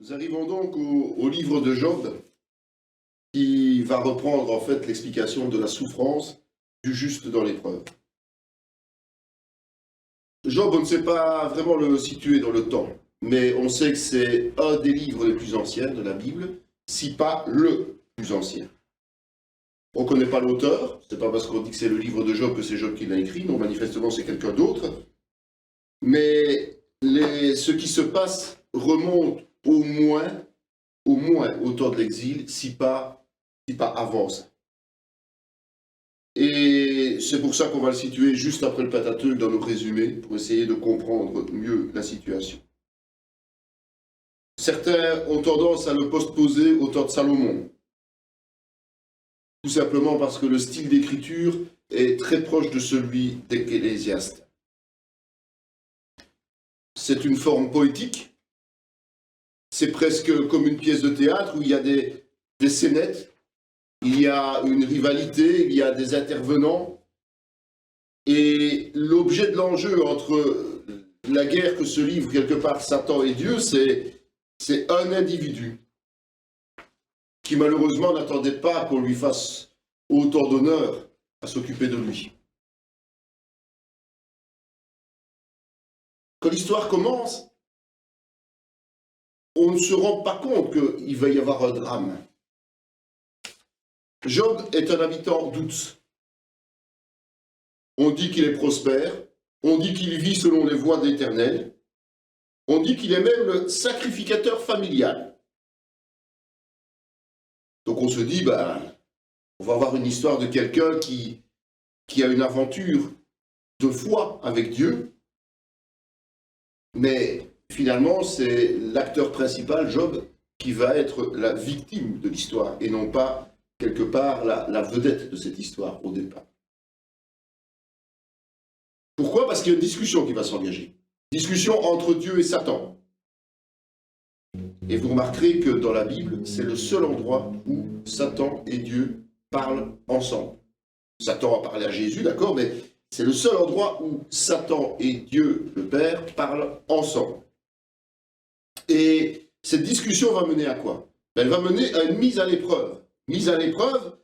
Nous arrivons donc au livre de Job, qui va reprendre en fait l'explication de la souffrance du juste dans l'épreuve. Job, on ne sait pas vraiment le situer dans le temps, mais on sait que c'est un des livres les plus anciens de la Bible, si pas le plus ancien. On ne connaît pas l'auteur, c'est pas parce qu'on dit que c'est le livre de Job que c'est Job qui l'a écrit, non, manifestement c'est quelqu'un d'autre. Mais ce qui se passe remonte au moins au temps de l'exil, si pas avant ça. Et c'est pour ça qu'on va le situer juste après le Pentateuque dans nos résumés, pour essayer de comprendre mieux la situation. Certains ont tendance à le postposer au temps de Salomon, tout simplement parce que le style d'écriture est très proche de celui d'Ecclésiaste. C'est une forme poétique, c'est presque comme une pièce de théâtre où il y a des scénettes, il y a une rivalité, il y a des intervenants, et l'objet de l'enjeu entre la guerre que se livrent quelque part Satan et Dieu, c'est un individu qui malheureusement n'attendait pas qu'on lui fasse autant d'honneur à s'occuper de lui. Quand l'histoire commence, on ne se rend pas compte qu'il va y avoir un drame. Job est un habitant d'Ouz. On dit qu'il est prospère, on dit qu'il vit selon les voies de l'Éternel, on dit qu'il est même le sacrificateur familial. Donc on se dit, on va avoir une histoire de quelqu'un qui a une aventure de foi avec Dieu, mais finalement c'est l'acteur principal, Job, qui va être la victime de l'histoire, et non pas quelque part la vedette de cette histoire au départ. Pourquoi? Parce qu'il y a une discussion qui va s'engager. Discussion entre Dieu et Satan. Et vous remarquerez que dans la Bible, c'est le seul endroit où Satan et Dieu parlent ensemble. Satan a parlé à Jésus, d'accord, mais c'est le seul endroit où Satan et Dieu, le Père, parlent ensemble. Et cette discussion va mener à quoi? Elle va mener à une mise à l'épreuve. Mise à l'épreuve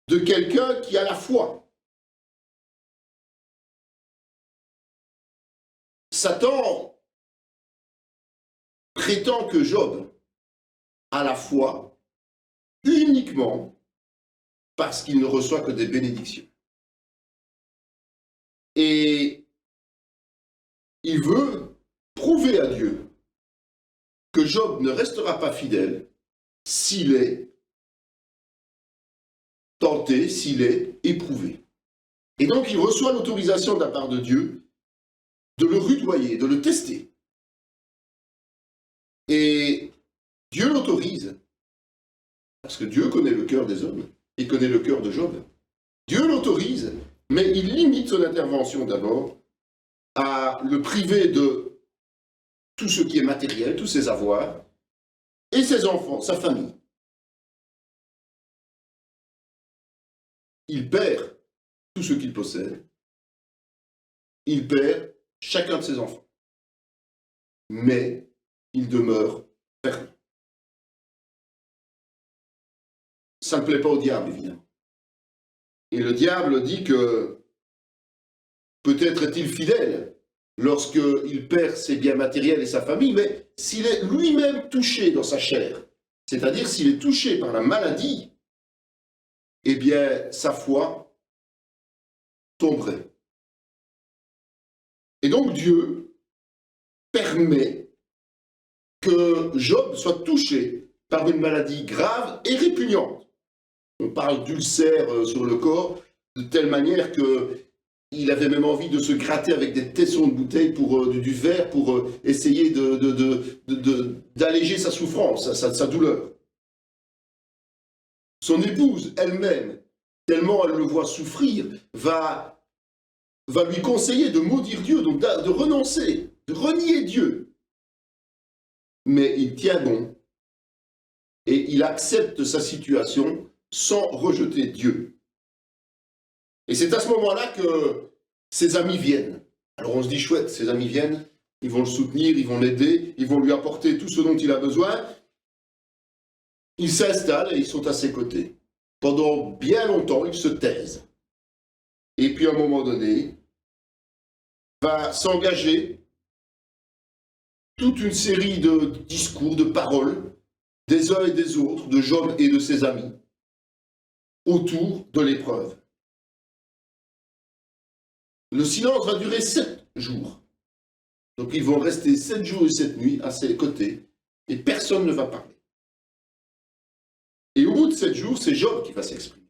de quelqu'un qui a la foi. Satan prétend que Job a la foi uniquement parce qu'il ne reçoit que des bénédictions. Et il veut prouver à Dieu que Job ne restera pas fidèle s'il est tenté, s'il est éprouvé. Et donc il reçoit l'autorisation de la part de Dieu de le rudoyer, de le tester. Et Dieu l'autorise, parce que Dieu connaît le cœur des hommes, et connaît le cœur de Job. Dieu l'autorise, mais il limite son intervention d'abord à le priver de tout ce qui est matériel, tous ses avoirs, et ses enfants, sa famille. Il perd tout ce qu'il possède, il perd chacun de ses enfants, mais il demeure ferme. Ça ne plaît pas au diable, évidemment. Et le diable dit que peut-être est-il fidèle lorsqu'il perd ses biens matériels et sa famille, mais s'il est lui-même touché dans sa chair, c'est-à-dire s'il est touché par la maladie, eh bien, sa foi tomberait. Et donc Dieu permet que Job soit touché par une maladie grave et répugnante. On parle d'ulcères sur le corps, de telle manière qu'il avait même envie de se gratter avec des tessons de bouteille du verre pour essayer d'alléger sa souffrance, sa douleur. Son épouse elle-même, tellement elle le voit souffrir, va lui conseiller de maudire Dieu, donc de renoncer, de renier Dieu. Mais il tient bon et il accepte sa situation sans rejeter Dieu. Et c'est à ce moment-là que ses amis viennent. Alors on se dit, chouette, ses amis viennent, ils vont le soutenir, ils vont l'aider, ils vont lui apporter tout ce dont il a besoin. Ils s'installent et ils sont à ses côtés. Pendant bien longtemps, ils se taisent. Et puis à un moment donné, va s'engager toute une série de discours, de paroles, des uns et des autres, de Job et de ses amis, autour de l'épreuve. Le silence va durer 7 jours. Donc ils vont rester 7 jours et 7 nuits à ses côtés, et personne ne va parler. Et au bout de 7 jours, c'est Job qui va s'exprimer.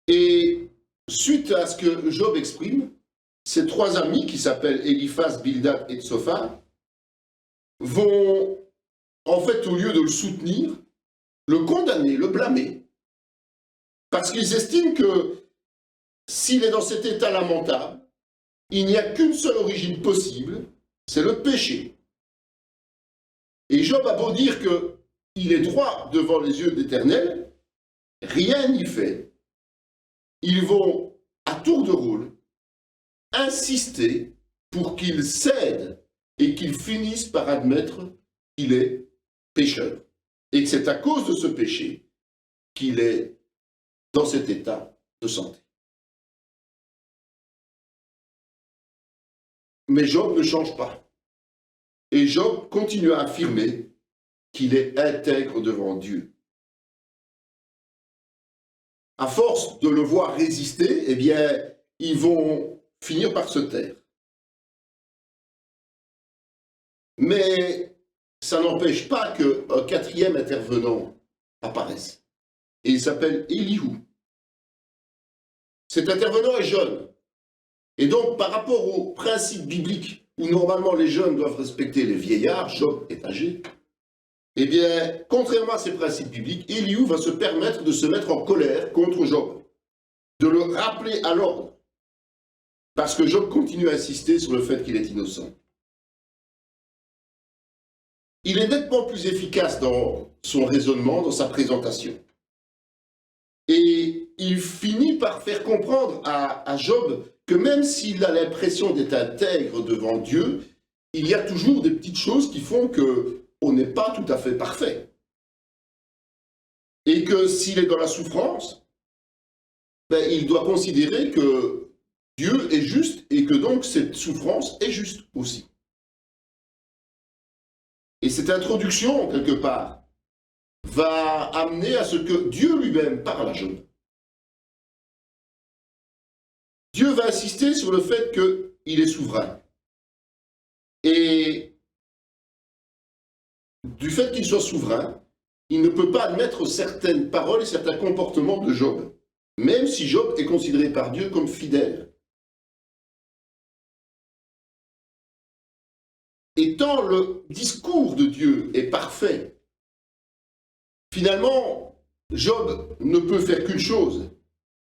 Et suite à ce que Job exprime, ses 3 amis, qui s'appellent Eliphaz, Bildad et Tsophar, vont, en fait, au lieu de le soutenir, le condamner, le blâmer, parce qu'ils estiment que s'il est dans cet état lamentable, il n'y a qu'une seule origine possible, c'est le péché. Et Job a beau dire qu'il est droit devant les yeux de l'Éternel, rien n'y fait. Ils vont, à tour de rôle, insister pour qu'il cède et qu'il finisse par admettre qu'il est pécheur. Et que c'est à cause de ce péché qu'il est dans cet état de santé. Mais Job ne change pas. Et Job continue à affirmer qu'il est intègre devant Dieu. À force de le voir résister, eh bien, ils vont finir par se taire. Mais ça n'empêche pas qu'un 4e intervenant apparaisse. Et il s'appelle Elihu. Cet intervenant est jeune. Et donc, par rapport au principe biblique, où normalement les jeunes doivent respecter les vieillards, Job est âgé, eh bien, contrairement à ces principes bibliques, Elihu va se permettre de se mettre en colère contre Job, de le rappeler à l'ordre, parce que Job continue à insister sur le fait qu'il est innocent. Il est nettement plus efficace dans son raisonnement, dans sa présentation. Et il finit par faire comprendre à Job que même s'il a l'impression d'être intègre devant Dieu, il y a toujours des petites choses qui font qu'on n'est pas tout à fait parfait. Et que s'il est dans la souffrance, il doit considérer que Dieu est juste et que donc cette souffrance est juste aussi. Et cette introduction, quelque part, va amener à ce que Dieu lui-même parle à Job. Dieu va insister sur le fait qu'il est souverain. Et du fait qu'il soit souverain, il ne peut pas admettre certaines paroles et certains comportements de Job, même si Job est considéré par Dieu comme fidèle. Et tant le discours de Dieu est parfait, finalement, Job ne peut faire qu'une chose,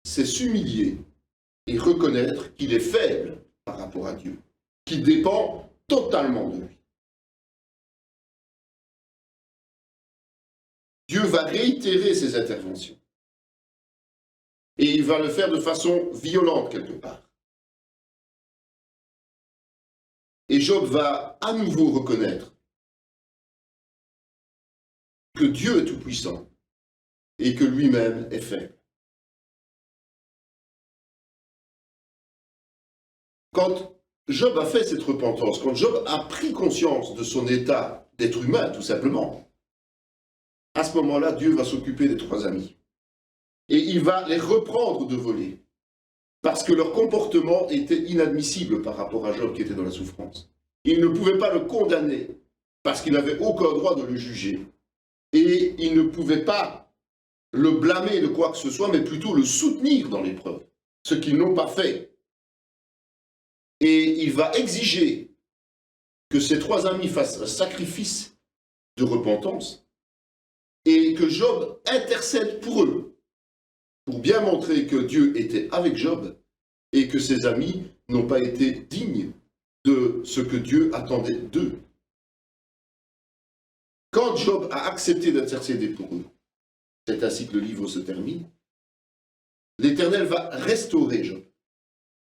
c'est s'humilier et reconnaître qu'il est faible par rapport à Dieu, qu'il dépend totalement de lui. Dieu va réitérer ses interventions. Et il va le faire de façon violente quelque part. Et Job va à nouveau reconnaître que Dieu est tout-puissant et que lui-même est faible. Quand Job a fait cette repentance, quand Job a pris conscience de son état d'être humain, tout simplement, à ce moment-là, Dieu va s'occuper des 3 amis. Et il va les reprendre de voler, parce que leur comportement était inadmissible par rapport à Job qui était dans la souffrance. Il ne pouvait pas le condamner, parce qu'il n'avait aucun droit de le juger. Et il ne pouvait pas le blâmer de quoi que ce soit, mais plutôt le soutenir dans l'épreuve, ce qu'ils n'ont pas fait. Et il va exiger que ces 3 amis fassent un sacrifice de repentance et que Job intercède pour eux, pour bien montrer que Dieu était avec Job et que ses amis n'ont pas été dignes de ce que Dieu attendait d'eux. Quand Job a accepté d'intercéder pour eux, c'est ainsi que le livre se termine, l'Éternel va restaurer Job.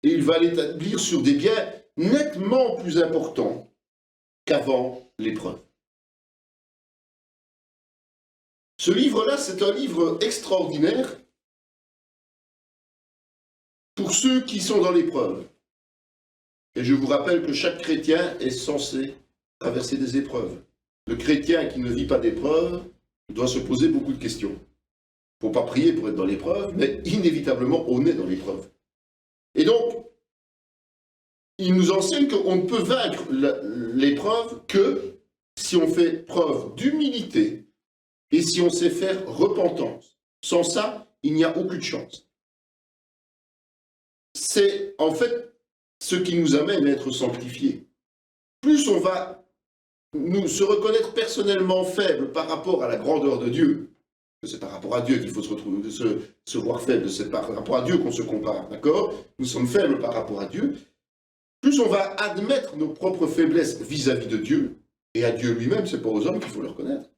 Et il va l'établir sur des biens nettement plus important qu'avant l'épreuve. Ce livre-là, c'est un livre extraordinaire pour ceux qui sont dans l'épreuve. Et je vous rappelle que chaque chrétien est censé traverser des épreuves. Le chrétien qui ne vit pas d'épreuve doit se poser beaucoup de questions. Il ne faut pas prier pour être dans l'épreuve, mais inévitablement, on est dans l'épreuve. Et donc, il nous enseigne qu'on ne peut vaincre l'épreuve que si on fait preuve d'humilité et si on sait faire repentance. Sans ça, il n'y a aucune chance. C'est en fait ce qui nous amène à être sanctifiés. Plus on va se reconnaître personnellement faible par rapport à la grandeur de Dieu, c'est par rapport à Dieu qu'il faut se voir faible, c'est par rapport à Dieu qu'on se compare, d'accord? Nous sommes faibles par rapport à Dieu. Plus on va admettre nos propres faiblesses vis-à-vis de Dieu, et à Dieu lui-même, c'est pas aux hommes qu'il faut le reconnaître,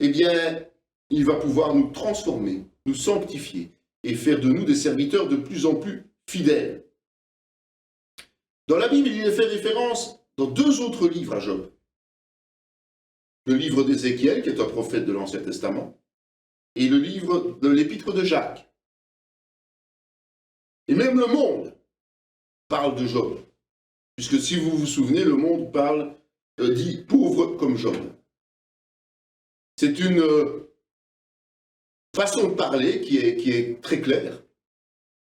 eh bien, il va pouvoir nous transformer, nous sanctifier, et faire de nous des serviteurs de plus en plus fidèles. Dans la Bible, il est fait référence dans 2 autres livres à Job. Le livre d'Ézéchiel, qui est un prophète de l'Ancien Testament, et le livre de l'Épître de Jacques. Et même le monde parle de Job. Puisque si vous vous souvenez, le monde dit pauvre comme Job. C'est une façon de parler qui est très claire,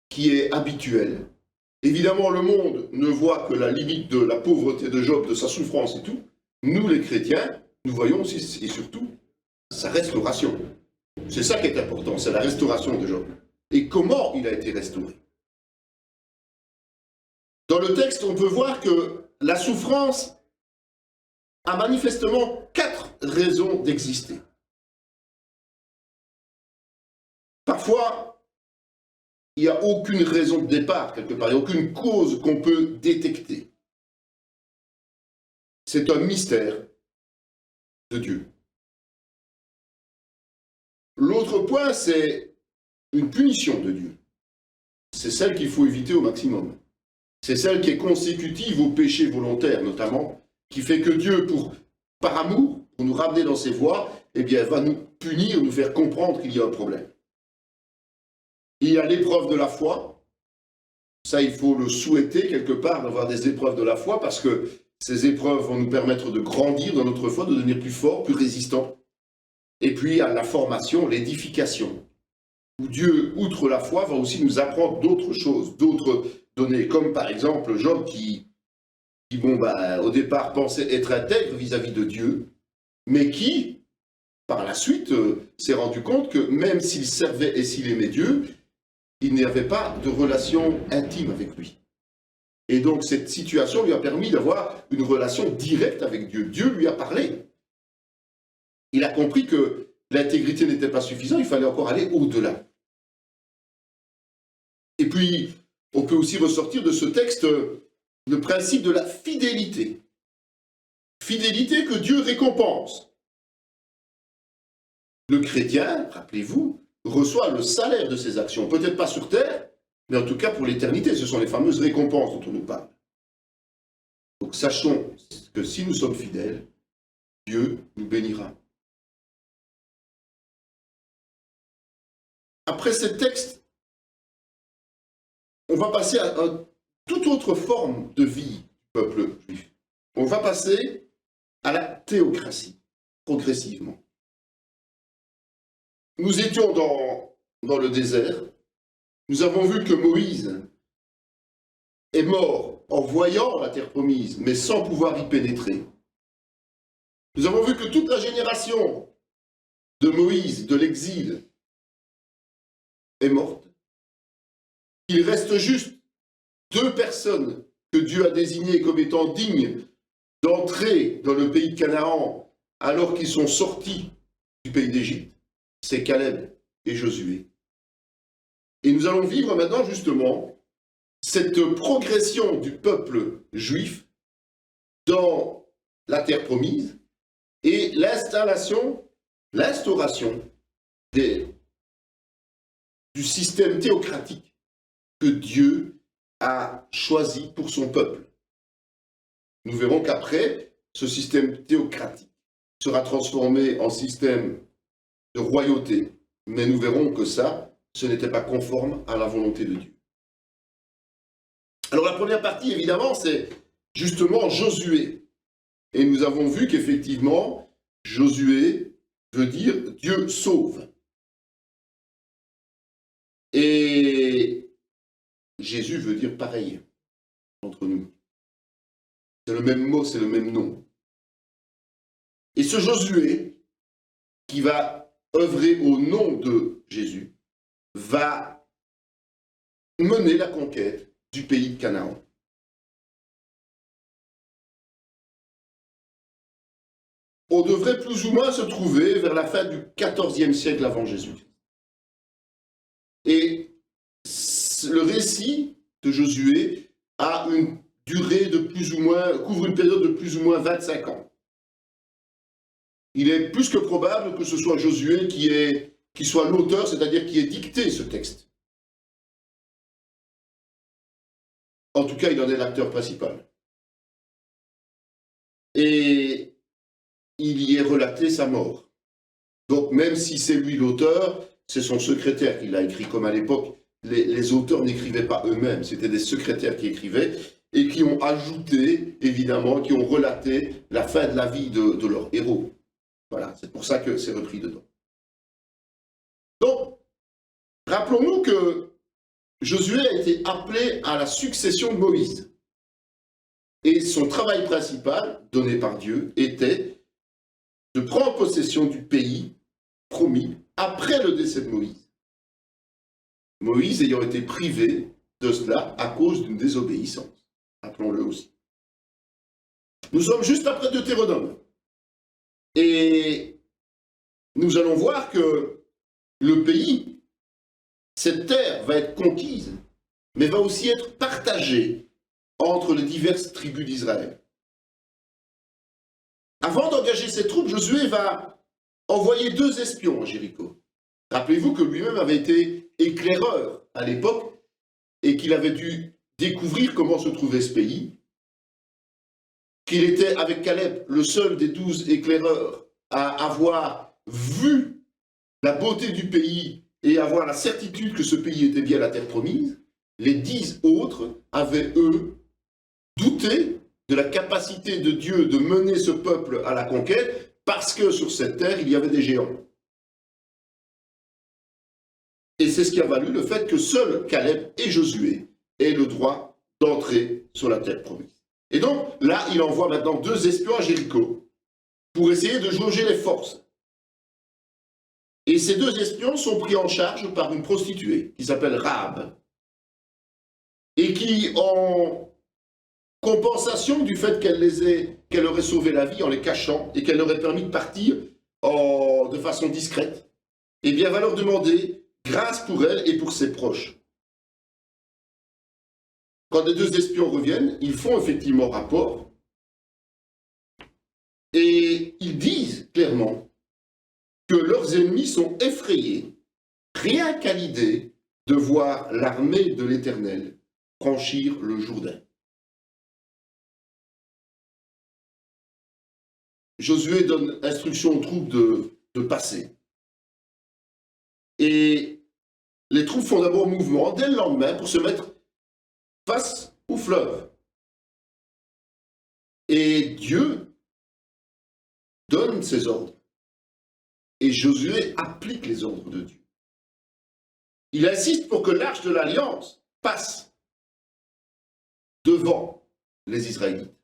qui est habituelle. Évidemment, le monde ne voit que la limite de la pauvreté de Job, de sa souffrance et tout. Nous, les chrétiens, nous voyons aussi et surtout sa restauration. C'est ça qui est important, c'est la restauration de Job. Et comment il a été restauré. Dans le texte, on peut voir que la souffrance a manifestement 4 raisons d'exister. Parfois, il n'y a aucune raison de départ, quelque part, il n'y a aucune cause qu'on peut détecter. C'est un mystère de Dieu. L'autre point, c'est une punition de Dieu. C'est celle qu'il faut éviter au maximum. C'est celle qui est consécutive au péché volontaire, notamment, qui fait que Dieu, par amour, pour nous ramener dans ses voies, eh bien, va nous punir, nous faire comprendre qu'il y a un problème. Il y a l'épreuve de la foi. Ça, il faut le souhaiter quelque part, d'avoir des épreuves de la foi, parce que ces épreuves vont nous permettre de grandir dans notre foi, de devenir plus forts, plus résistants. Et puis, à la formation, l'édification, où Dieu, outre la foi, va aussi nous apprendre d'autres choses, d'autres données, comme par exemple Job qui au départ pensait être intègre vis-à-vis de Dieu, mais qui, par la suite, s'est rendu compte que même s'il servait et s'il aimait Dieu, il n'y avait pas de relation intime avec lui. Et donc cette situation lui a permis d'avoir une relation directe avec Dieu. Dieu lui a parlé. Il a compris que l'intégrité n'était pas suffisante, il fallait encore aller au-delà. Et puis, on peut aussi ressortir de ce texte le principe de la fidélité. Fidélité que Dieu récompense. Le chrétien, rappelez-vous, reçoit le salaire de ses actions. Peut-être pas sur terre, mais en tout cas pour l'éternité. Ce sont les fameuses récompenses dont on nous parle. Donc sachons que si nous sommes fidèles, Dieu nous bénira. Après ces textes, on va passer à une toute autre forme de vie du peuple juif. On va passer à la théocratie, progressivement. Nous étions dans le désert. Nous avons vu que Moïse est mort en voyant la terre promise, mais sans pouvoir y pénétrer. Nous avons vu que toute la génération de Moïse, de l'exil, est morte. Il reste juste 2 personnes que Dieu a désignées comme étant dignes d'entrer dans le pays de Canaan alors qu'ils sont sortis du pays d'Égypte. C'est Caleb et Josué. Et nous allons vivre maintenant justement cette progression du peuple juif dans la terre promise et l'instauration du système théocratique que Dieu a choisi pour son peuple. Nous verrons qu'après, ce système théocratique sera transformé en système de royauté. Mais nous verrons que ça, ce n'était pas conforme à la volonté de Dieu. Alors la première partie, évidemment, c'est justement Josué. Et nous avons vu qu'effectivement, Josué veut dire Dieu sauve. Et Jésus veut dire pareil entre nous. C'est le même mot, c'est le même nom. Et ce Josué, qui va œuvrer au nom de Jésus, va mener la conquête du pays de Canaan. On devrait plus ou moins se trouver vers la fin du XIVe siècle avant Jésus. Et le récit de Josué a une durée de plus ou moins, couvre une période de plus ou moins 25 ans. Il est plus que probable que ce soit Josué qui soit l'auteur, c'est-à-dire qui ait dicté ce texte. En tout cas, il en est l'acteur principal. Et il y est relaté sa mort. Donc même si c'est lui l'auteur, c'est son secrétaire qui l'a écrit, comme à l'époque, les auteurs n'écrivaient pas eux-mêmes, c'était des secrétaires qui écrivaient et qui ont ajouté, évidemment, qui ont relaté la fin de la vie de leur héros. Voilà, c'est pour ça que c'est repris dedans. Donc, rappelons-nous que Josué a été appelé à la succession de Moïse. Et son travail principal, donné par Dieu, était de prendre possession du pays promis après le décès de Moïse. Moïse ayant été privé de cela à cause d'une désobéissance. Appelons-le aussi. Nous sommes juste après Deutéronome. Et nous allons voir que le pays, cette terre va être conquise, mais va aussi être partagée entre les diverses tribus d'Israël. Avant d'engager ses troupes, Josué va envoyer 2 espions à Jéricho. Rappelez-vous que lui-même avait été éclaireur à l'époque et qu'il avait dû découvrir comment se trouvait ce pays, qu'il était avec Caleb le seul des 12 éclaireurs à avoir vu la beauté du pays et avoir la certitude que ce pays était bien la terre promise. Les 10 autres avaient, eux, douté de la capacité de Dieu de mener ce peuple à la conquête parce que sur cette terre, il y avait des géants. Et c'est ce qui a valu le fait que seuls Caleb et Josué aient le droit d'entrer sur la terre promise. Et donc, là, il envoie maintenant 2 espions à Jéricho pour essayer de jauger les forces. Et ces 2 espions sont pris en charge par une prostituée qui s'appelle Rahab et qui, en compensation du fait qu'elle aurait sauvé la vie en les cachant et qu'elle leur aurait permis de partir de façon discrète, eh bien, va leur demander grâce pour elle et pour ses proches. Quand les 2 espions reviennent, ils font effectivement rapport et ils disent clairement que leurs ennemis sont effrayés rien qu'à l'idée de voir l'armée de l'Éternel franchir le Jourdain. Josué donne instruction aux troupes de passer. Et les troupes font d'abord mouvement dès le lendemain pour se mettre face au fleuve. Et Dieu donne ses ordres. Et Josué applique les ordres de Dieu. Il insiste pour que l'arche de l'Alliance passe devant les Israélites.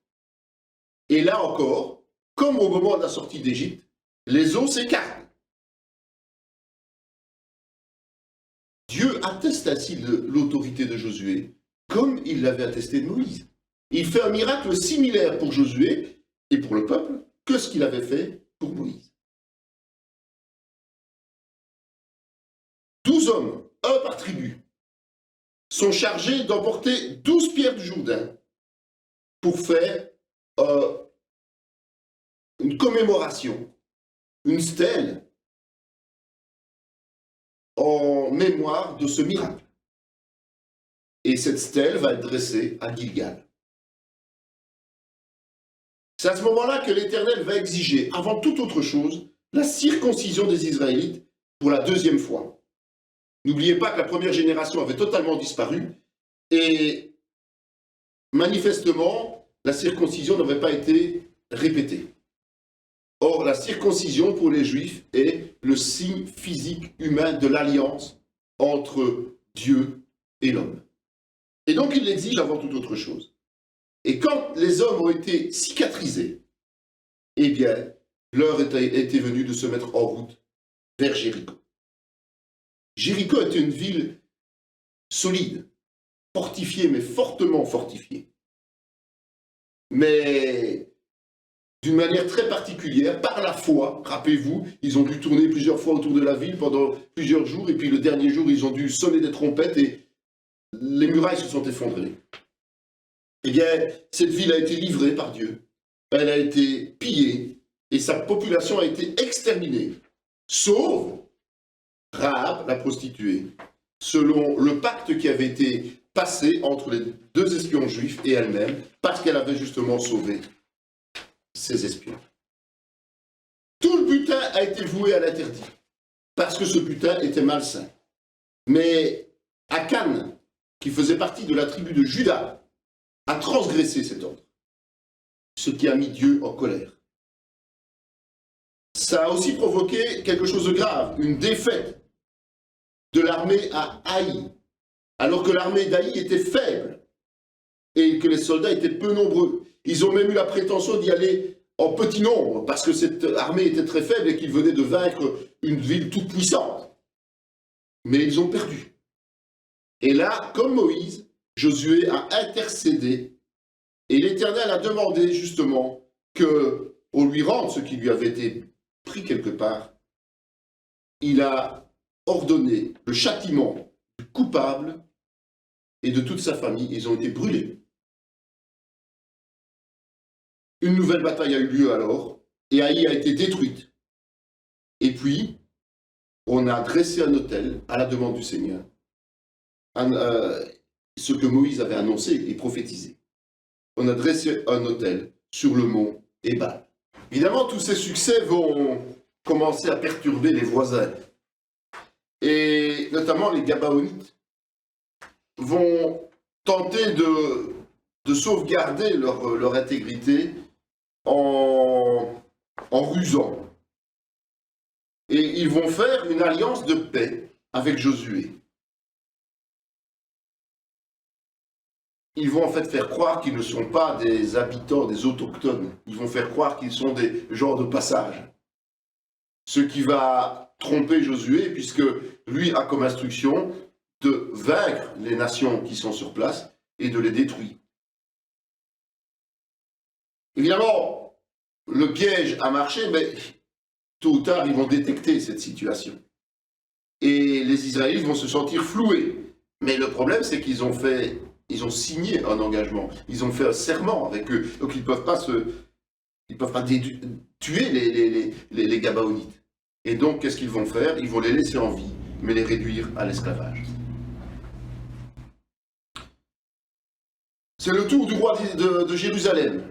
Et là encore, comme au moment de la sortie d'Égypte, les eaux s'écartent. Dieu atteste ainsi l'autorité de Josué, comme il l'avait attesté de Moïse. Il fait un miracle similaire pour Josué et pour le peuple que ce qu'il avait fait pour Moïse. 12 hommes, un par tribu, sont chargés d'emporter 12 pierres du Jourdain pour faire une commémoration, une stèle en mémoire de ce miracle. Et cette stèle va être dressée à Gilgal. C'est à ce moment-là que l'Éternel va exiger, avant toute autre chose, la circoncision des Israélites pour la deuxième fois. N'oubliez pas que la première génération avait totalement disparu et manifestement, la circoncision n'avait pas été répétée. Or, la circoncision pour les Juifs est le signe physique humain de l'alliance entre Dieu et l'homme. Et donc, il l'exige avant toute autre chose. Et quand les hommes ont été cicatrisés, eh bien, l'heure était venue de se mettre en route vers Jéricho. Jéricho était une ville solide, fortifiée, mais fortement fortifiée. Mais d'une manière très particulière, par la foi, rappelez-vous, ils ont dû tourner plusieurs fois autour de la ville pendant plusieurs jours, et puis le dernier jour, ils ont dû sonner des trompettes, et les murailles se sont effondrées. Eh bien, cette ville a été livrée par Dieu, elle a été pillée, et sa population a été exterminée, sauf Rahab, la prostituée, selon le pacte qui avait été passé entre les deux espions juifs et elle-même, parce qu'elle avait justement sauvé ses espions. Tout le butin a été voué à l'interdit, parce que ce butin était malsain. Mais Akan, qui faisait partie de la tribu de Juda, a transgressé cet ordre, ce qui a mis Dieu en colère. Ça a aussi provoqué quelque chose de grave, une défaite de l'armée à Haï, alors que l'armée d'Haï était faible et que les soldats étaient peu nombreux. Ils ont même eu la prétention d'y aller en petit nombre, parce que cette armée était très faible et qu'ils venaient de vaincre une ville toute puissante. Mais ils ont perdu. Et là, comme Moïse, Josué a intercédé, et l'Éternel a demandé justement qu'on lui rende ce qui lui avait été pris quelque part. Il a ordonné le châtiment du coupable et de toute sa famille. Ils ont été brûlés. Une nouvelle bataille a eu lieu alors, et Haï a été détruite. Et puis, on a dressé un autel à la demande du Seigneur, ce que Moïse avait annoncé et prophétisé. On a dressé un autel sur le mont Ébal. Évidemment, tous ces succès vont commencer à perturber les voisins. Et notamment les Gabaonites vont tenter de sauvegarder leur intégrité en rusant. Et ils vont faire une alliance de paix avec Josué. Ils vont en fait faire croire qu'ils ne sont pas des habitants, des autochtones. Ils vont faire croire qu'ils sont des gens de passage. Ce qui va tromper Josué, puisque lui a comme instruction de vaincre les nations qui sont sur place et de les détruire. Évidemment, le piège a marché, mais tôt ou tard, ils vont détecter cette situation. Et les Israélites vont se sentir floués. Mais le problème, c'est qu'ils ont signé un engagement. Ils ont fait un serment avec eux. Donc, ils ne peuvent pas tuer les Gabaonites. Et donc, qu'est-ce qu'ils vont faire? Ils vont les laisser en vie, mais les réduire à l'esclavage. C'est le tour du roi de Jérusalem,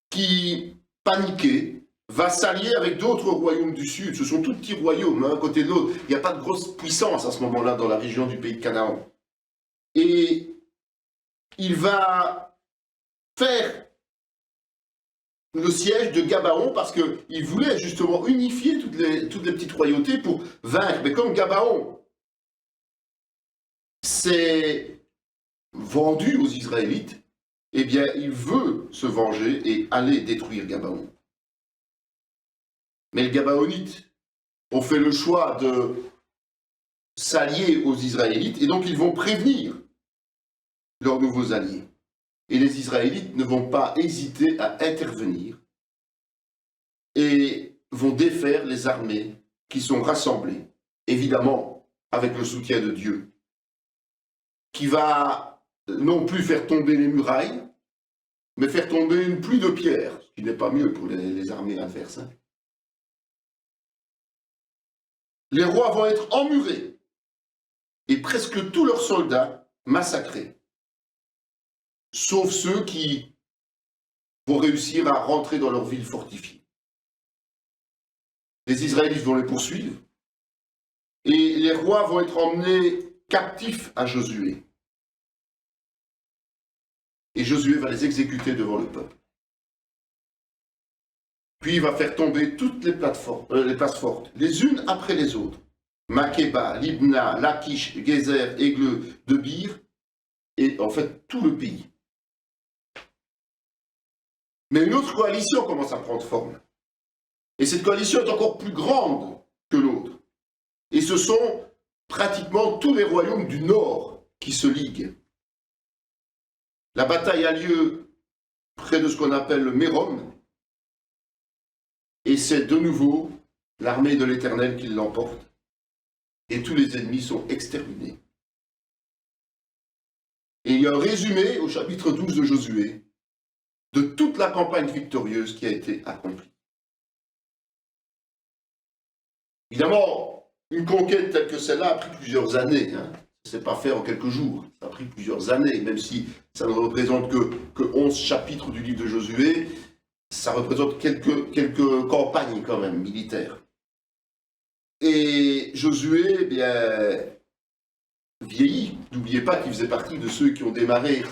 qui, paniqué, va s'allier avec d'autres royaumes du sud. Ce sont tout petits royaumes, l'un à côté de l'autre. Il n'y a pas de grosse puissance à ce moment-là dans la région du pays de Canaan. Et il va faire le siège de Gabaon parce qu'il voulait justement unifier toutes les petites royautés pour vaincre. Mais comme Gabaon s'est vendu aux Israélites, eh bien, il veut se venger et aller détruire Gabaon. Mais les Gabaonites ont fait le choix de s'allier aux Israélites et donc ils vont prévenir leurs nouveaux alliés. Et les Israélites ne vont pas hésiter à intervenir et vont défaire les armées qui sont rassemblées, évidemment avec le soutien de Dieu, qui va non plus faire tomber les murailles, mais faire tomber une pluie de pierres, ce qui n'est pas mieux pour les armées adverses. Les rois vont être emmurés et presque tous leurs soldats massacrés, sauf ceux qui vont réussir à rentrer dans leur ville fortifiée. Les Israélites vont les poursuivre et les rois vont être emmenés captifs à Josué. Et Josué va les exécuter devant le peuple. Puis il va faire tomber toutes les places fortes, les unes après les autres. Makeba, Libna, Lachish, Gézer, Aigle, Debir, et en fait tout le pays. Mais une autre coalition commence à prendre forme. Et cette coalition est encore plus grande que l'autre. Et ce sont pratiquement tous les royaumes du nord qui se liguent. La bataille a lieu près de ce qu'on appelle le Mérom, et c'est de nouveau l'armée de l'Éternel qui l'emporte, et tous les ennemis sont exterminés. Et il y a un résumé au chapitre 12 de Josué de toute la campagne victorieuse qui a été accomplie. Évidemment, une conquête telle que celle-là a pris plusieurs années. Ça ne s'est pas fait en quelques jours. Ça a pris plusieurs années, même si ça ne représente que 11 chapitres du livre de Josué, ça représente quelques campagnes quand même militaires. Et Josué, eh bien, vieillit. N'oubliez pas qu'il faisait partie de ceux qui ont démarré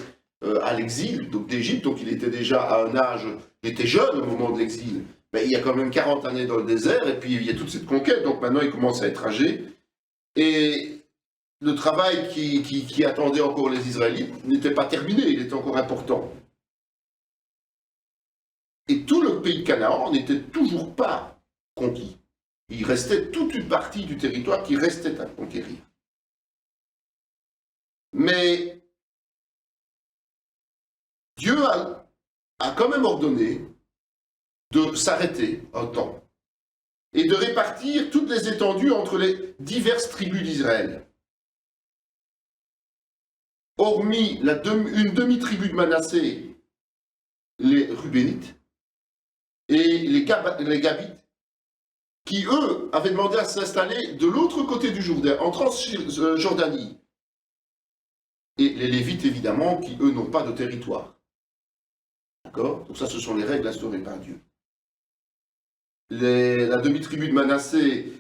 à l'exil, donc d'Égypte, donc il était déjà à un âge, il était jeune au moment de l'exil, mais il y a quand même 40 années dans le désert, et puis il y a toute cette conquête, donc maintenant il commence à être âgé, et le travail qui attendait encore les Israélites n'était pas terminé, il était encore important. Et tout le pays de Canaan n'était toujours pas conquis. Il restait toute une partie du territoire qui restait à conquérir. Mais Dieu a quand même ordonné de s'arrêter un temps et de répartir toutes les étendues entre les diverses tribus d'Israël. Hormis une demi-tribu de Manassé, les Rubénites et les Gabites, qui eux avaient demandé à s'installer de l'autre côté du Jourdain, en Transjordanie. Et les Lévites, évidemment, qui eux n'ont pas de territoire. D'accord? Donc ça, ce sont les règles instaurées par Dieu. La demi-tribu de Manassé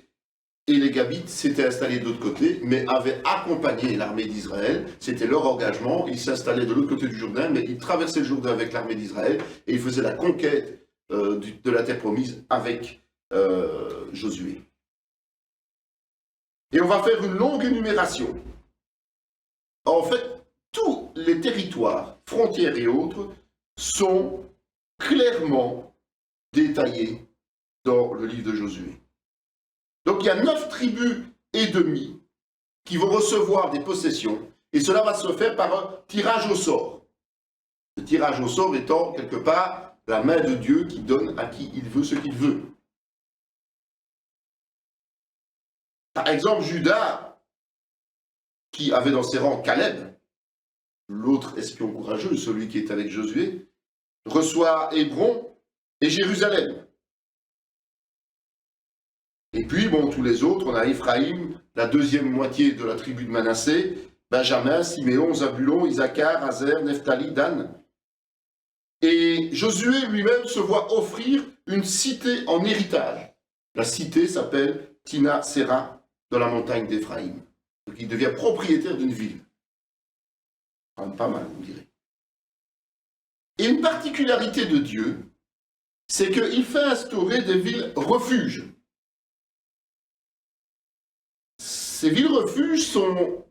et les Gabites s'étaient installés de l'autre côté, mais avaient accompagné l'armée d'Israël. C'était leur engagement. Ils s'installaient de l'autre côté du Jourdain, mais ils traversaient le Jourdain avec l'armée d'Israël et ils faisaient la conquête de la terre promise avec Josué. Et on va faire une longue énumération. En fait, tous les territoires, frontières et autres, sont clairement détaillés dans le livre de Josué. Donc il y a 9 tribus et demie qui vont recevoir des possessions, et cela va se faire par un tirage au sort. Le tirage au sort étant quelque part la main de Dieu qui donne à qui il veut ce qu'il veut. Par exemple, Judas, qui avait dans ses rangs Caleb, l'autre espion courageux, celui qui est avec Josué, reçoit Hébron et Jérusalem. Et puis, bon, tous les autres, on a Ephraïm, la deuxième moitié de la tribu de Manassé, Benjamin, Siméon, Zabulon, Isaacar, Azer, Nephtali, Dan. Et Josué lui-même se voit offrir une cité en héritage. La cité s'appelle Tina Sera, dans la montagne d'Ephraïm. Donc il devient propriétaire d'une ville. Pas mal, vous direz. Et une particularité de Dieu, c'est qu'il fait instaurer des villes refuges. Ces villes refuges sont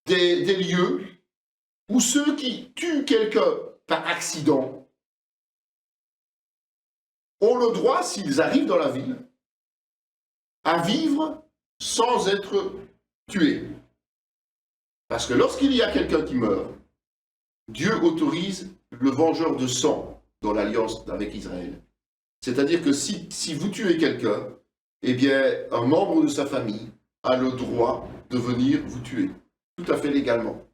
des lieux où ceux qui tuent quelqu'un par accident ont le droit, s'ils arrivent dans la ville, à vivre sans être tués. Parce que lorsqu'il y a quelqu'un qui meurt, Dieu autorise le vengeur de sang dans l'alliance avec Israël. C'est-à-dire que si vous tuez quelqu'un, eh bien, un membre de sa famille a le droit de venir vous tuer, tout à fait légalement.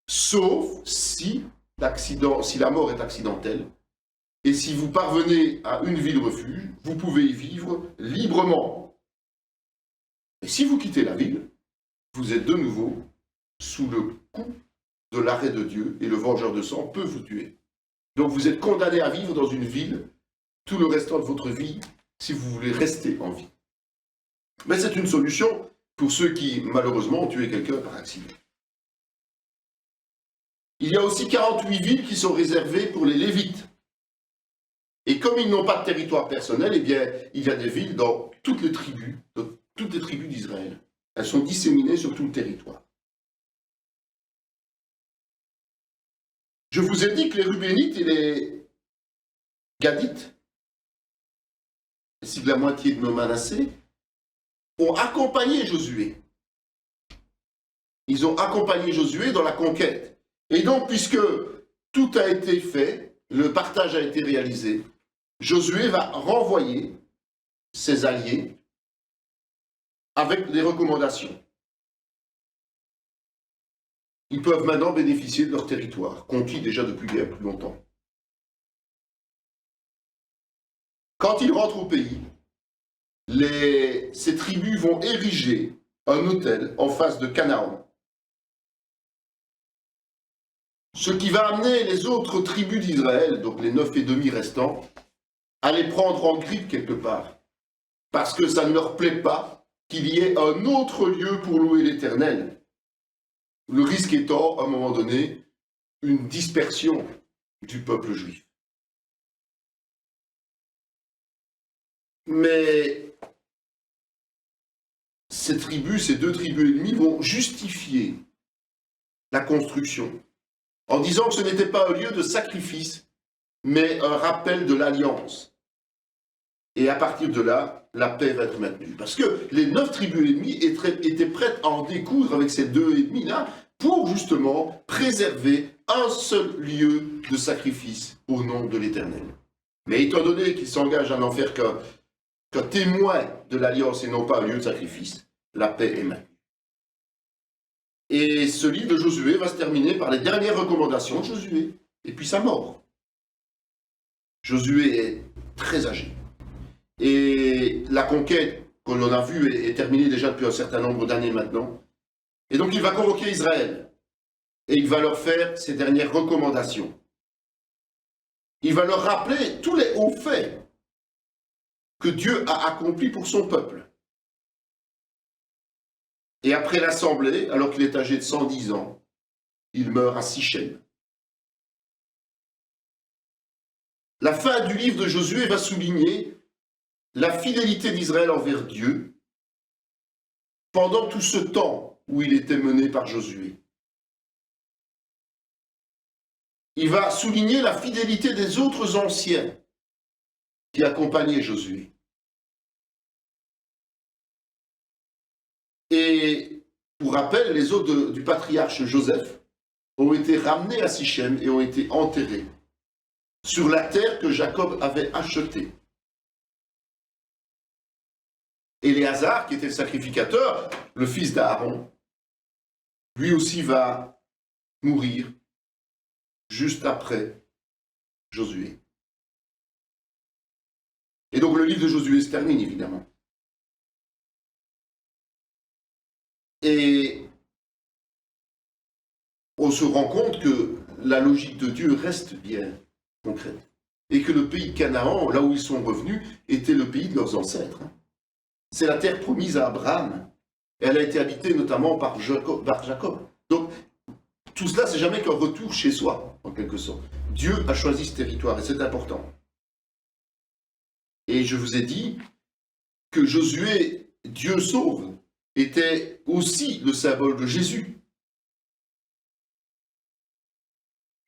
Sauf si la mort est accidentelle, et si vous parvenez à une ville refuge, vous pouvez y vivre librement. Et si vous quittez la ville, vous êtes de nouveau sous le coup de l'arrêt de Dieu, et le vengeur de sang peut vous tuer. Donc vous êtes condamné à vivre dans une ville tout le restant de votre vie si vous voulez rester en vie. Mais c'est une solution pour ceux qui, malheureusement, ont tué quelqu'un par accident. Il y a aussi 48 villes qui sont réservées pour les Lévites. Et comme ils n'ont pas de territoire personnel, eh bien, il y a des villes dans toutes les tribus d'Israël. Elles sont disséminées sur tout le territoire. Je vous ai dit que les Rubénites et les Gadites, ainsi que la moitié de nos Manassés, ont accompagné Josué. Ils ont accompagné Josué dans la conquête. Et donc, puisque tout a été fait, le partage a été réalisé, Josué va renvoyer ses alliés avec des recommandations. Ils peuvent maintenant bénéficier de leur territoire, conquis déjà depuis bien plus longtemps. Quand ils rentrent au pays, ces tribus vont ériger un autel en face de Canaan. Ce qui va amener les autres tribus d'Israël, donc les 9,5 restants, à les prendre en grippe quelque part. Parce que ça ne leur plaît pas qu'il y ait un autre lieu pour louer l'Éternel. Le risque étant, à un moment donné, une dispersion du peuple juif. Mais ces deux tribus ennemies vont justifier la construction en disant que ce n'était pas un lieu de sacrifice, mais un rappel de l'alliance. Et à partir de là, la paix va être maintenue. Parce que les 9 tribus ennemies étaient prêtes à en découdre avec ces 2 ennemis-là pour justement préserver un seul lieu de sacrifice au nom de l'Éternel. Mais étant donné qu'ils s'engagent à n'en faire qu'un témoin de l'alliance et non pas un lieu de sacrifice, la paix est maintenue. Et ce livre de Josué va se terminer par les dernières recommandations de Josué, et puis sa mort. Josué est très âgé. Et la conquête, qu'on l'on a vue, est terminée déjà depuis un certain nombre d'années maintenant. Et donc il va convoquer Israël. Et il va leur faire ses dernières recommandations. Il va leur rappeler tous les hauts faits que Dieu a accomplis pour son peuple. Et après l'Assemblée, alors qu'il est âgé de 110 ans, il meurt à Sichem. La fin du livre de Josué va souligner la fidélité d'Israël envers Dieu pendant tout ce temps où il était mené par Josué. Il va souligner la fidélité des autres anciens qui accompagnaient Josué. Et pour rappel, les os du patriarche Joseph ont été ramenés à Sichem et ont été enterrés sur la terre que Jacob avait achetée. Éléazar, qui était le sacrificateur, le fils d'Aaron, lui aussi va mourir juste après Josué. Et donc le livre de Josué se termine, évidemment. Et on se rend compte que la logique de Dieu reste bien concrète. Et que le pays de Canaan, là où ils sont revenus, était le pays de leurs ancêtres. C'est la terre promise à Abraham. Elle a été habitée notamment par Jacob. Donc, tout cela, c'est jamais qu'un retour chez soi, en quelque sorte. Dieu a choisi ce territoire, et c'est important. Et je vous ai dit que Josué, Dieu sauve, était aussi le symbole de Jésus.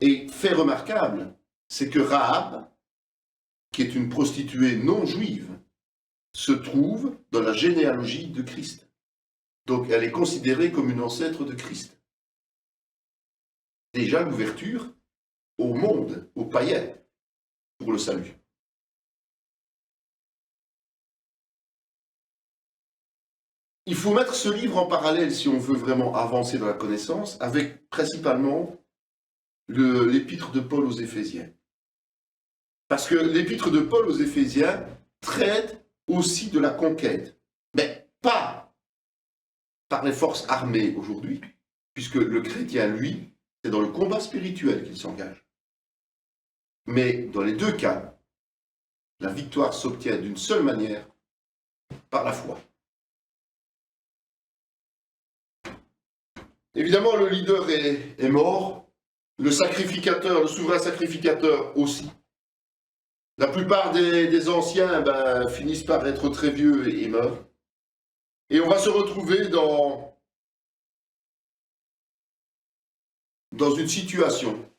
Et fait remarquable, c'est que Rahab, qui est une prostituée non juive, se trouve dans la généalogie de Christ. Donc elle est considérée comme une ancêtre de Christ. Déjà l'ouverture au monde, aux païens, pour le salut. Il faut mettre ce livre en parallèle si on veut vraiment avancer dans la connaissance, avec principalement l'épître de Paul aux Éphésiens. Parce que l'épître de Paul aux Éphésiens traite aussi de la conquête, mais pas par les forces armées aujourd'hui, puisque le chrétien, lui, c'est dans le combat spirituel qu'il s'engage. Mais dans les deux cas, la victoire s'obtient d'une seule manière, par la foi. Évidemment, le leader est mort, le sacrificateur, le souverain sacrificateur aussi. La plupart des anciens finissent par être très vieux et meurent. Et on va se retrouver dans une situation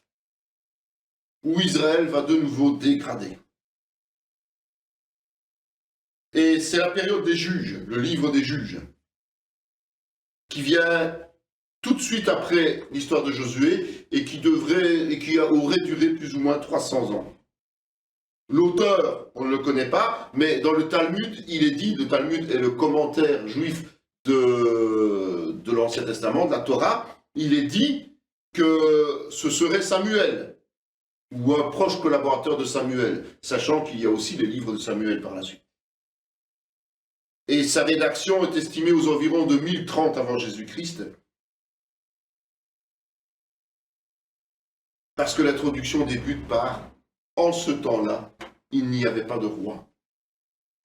où Israël va de nouveau dégrader. Et c'est la période des juges, le livre des juges, qui vient tout de suite après l'histoire de Josué et qui aurait duré plus ou moins 300 ans. L'auteur, on ne le connaît pas, mais dans le Talmud, il est dit, le Talmud est le commentaire juif de l'Ancien Testament, de la Torah, il est dit que ce serait Samuel, ou un proche collaborateur de Samuel, sachant qu'il y a aussi les livres de Samuel par la suite. Et sa rédaction est estimée aux environs de 1030 avant Jésus-Christ, parce que l'introduction débute par « En ce temps-là, il n'y avait pas de roi ».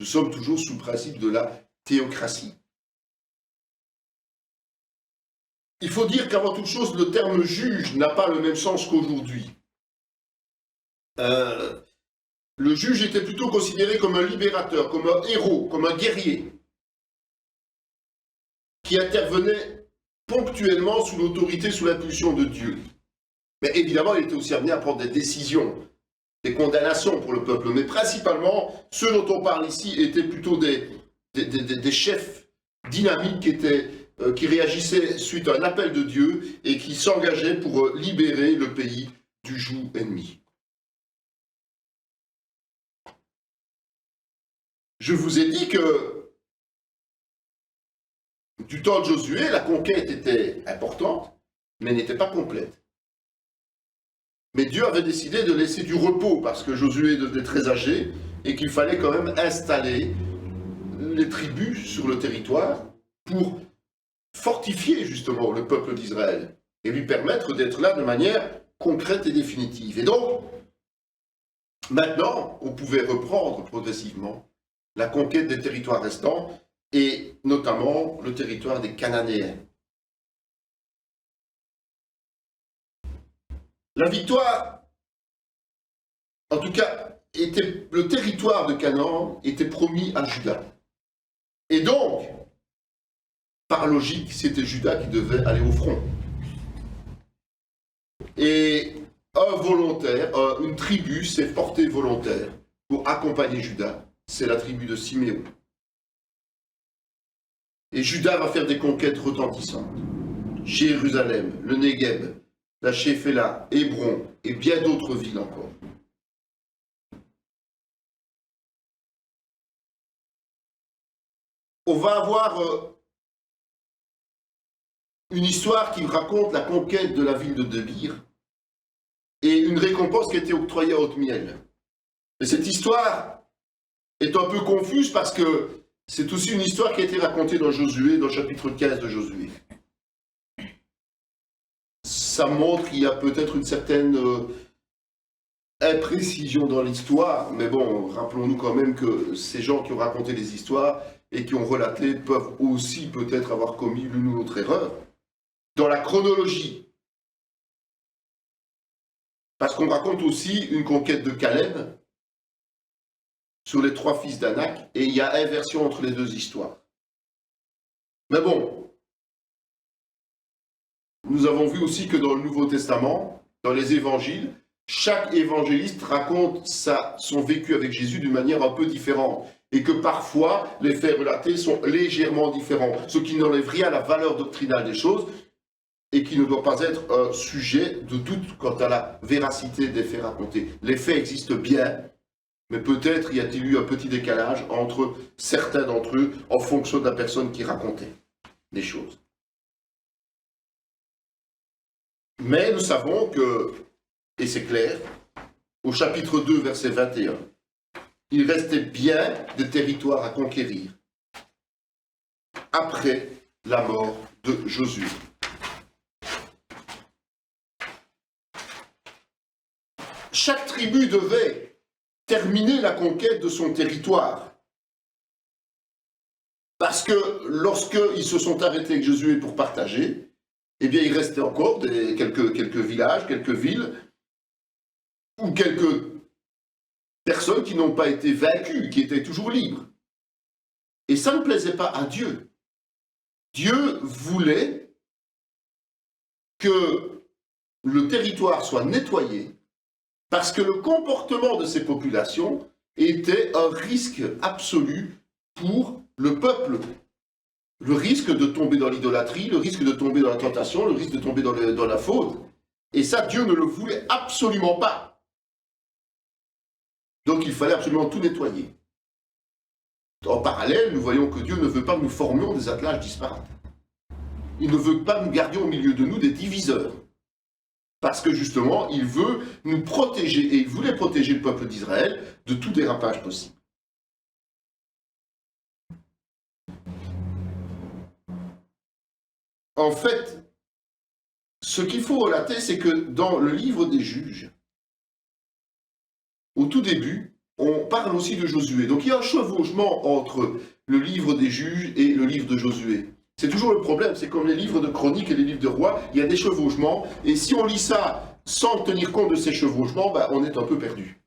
Nous sommes toujours sous le principe de la théocratie. Il faut dire qu'avant toute chose, le terme « juge » n'a pas le même sens qu'aujourd'hui. Le juge était plutôt considéré comme un libérateur, comme un héros, comme un guerrier, qui intervenait ponctuellement sous l'autorité, sous l'impulsion de Dieu. Mais évidemment, il était aussi amené à prendre des décisions, des condamnations pour le peuple. Mais principalement, ceux dont on parle ici étaient plutôt des chefs dynamiques qui réagissaient suite à un appel de Dieu et qui s'engageaient pour libérer le pays du joug ennemi. Je vous ai dit que du temps de Josué, la conquête était importante, mais n'était pas complète. Mais Dieu avait décidé de laisser du repos parce que Josué devenait très âgé et qu'il fallait quand même installer les tribus sur le territoire pour fortifier justement le peuple d'Israël et lui permettre d'être là de manière concrète et définitive. Et donc, maintenant, on pouvait reprendre progressivement la conquête des territoires restants et notamment le territoire des Cananéens. La victoire, en tout cas, le territoire de Canaan était promis à Juda. Et donc, par logique, c'était Juda qui devait aller au front. Et un volontaire, une tribu s'est portée volontaire pour accompagner Juda. C'est la tribu de Siméon. Et Juda va faire des conquêtes retentissantes. Jérusalem, le Négueb, la Shéphéla, Hébron et bien d'autres villes encore. On va avoir une histoire qui raconte la conquête de la ville de Débir et une récompense qui a été octroyée à Othniel. Mais cette histoire est un peu confuse parce que c'est aussi une histoire qui a été racontée dans Josué, dans le chapitre 15 de Josué. Ça montre qu'il y a peut-être une certaine imprécision dans l'histoire, mais bon, rappelons-nous quand même que ces gens qui ont raconté les histoires et qui ont relaté peuvent aussi peut-être avoir commis l'une ou l'autre erreur dans la chronologie. Parce qu'on raconte aussi une conquête de Caleb sur les 3 fils d'Anak, et il y a inversion entre les deux histoires. Mais bon, nous avons vu aussi que dans le Nouveau Testament, dans les évangiles, chaque évangéliste raconte son vécu avec Jésus d'une manière un peu différente, et que parfois les faits relatés sont légèrement différents, ce qui n'enlève rien à la valeur doctrinale des choses, et qui ne doit pas être un sujet de doute quant à la véracité des faits racontés. Les faits existent bien, mais peut-être y a-t-il eu un petit décalage entre certains d'entre eux en fonction de la personne qui racontait les choses. Mais nous savons que, et c'est clair, au chapitre 2, verset 21, il restait bien des territoires à conquérir après la mort de Josué. chaque tribu devait terminer la conquête de son territoire. Parce que lorsqu'ils se sont arrêtés avec Josué pour partager, eh bien il restait encore quelques villages, quelques villes, ou quelques personnes qui n'ont pas été vaincues, qui étaient toujours libres. Et ça ne plaisait pas à Dieu. Dieu voulait que le territoire soit nettoyé parce que le comportement de ces populations était un risque absolu pour le peuple. Le risque de tomber dans l'idolâtrie, le risque de tomber dans la tentation, le risque de tomber dans la faute. Et ça, Dieu ne le voulait absolument pas. Donc il fallait absolument tout nettoyer. En parallèle, nous voyons que Dieu ne veut pas que nous formions des attelages disparates. Il ne veut pas que nous gardions au milieu de nous des diviseurs. Parce que justement, il veut nous protéger, et il voulait protéger le peuple d'Israël de tout dérapage possible. En fait, ce qu'il faut relater, c'est que dans le livre des Juges, au tout début, on parle aussi de Josué. Donc il y a un chevauchement entre le livre des Juges et le livre de Josué. C'est toujours le problème, c'est comme les livres de chroniques et les livres de rois, il y a des chevauchements, et si on lit ça sans tenir compte de ces chevauchements, on est un peu perdu.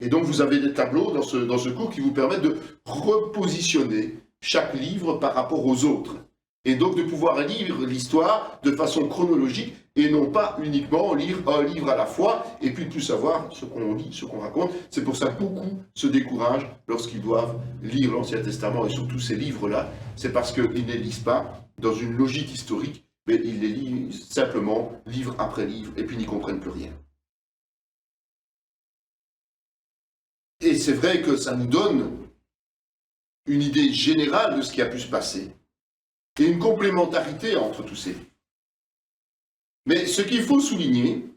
Et donc vous avez des tableaux dans ce cours qui vous permettent de repositionner chaque livre par rapport aux autres. Et donc de pouvoir lire l'histoire de façon chronologique et non pas uniquement lire un livre à la fois et puis de plus savoir ce qu'on lit, ce qu'on raconte. C'est pour ça que beaucoup se découragent lorsqu'ils doivent lire l'Ancien Testament et surtout ces livres-là. C'est parce qu'ils ne les lisent pas dans une logique historique, mais ils les lisent simplement livre après livre et puis n'y comprennent plus rien. Et c'est vrai que ça nous donne une idée générale de ce qui a pu se passer. Et une complémentarité entre tous ces livres. Mais ce qu'il faut souligner,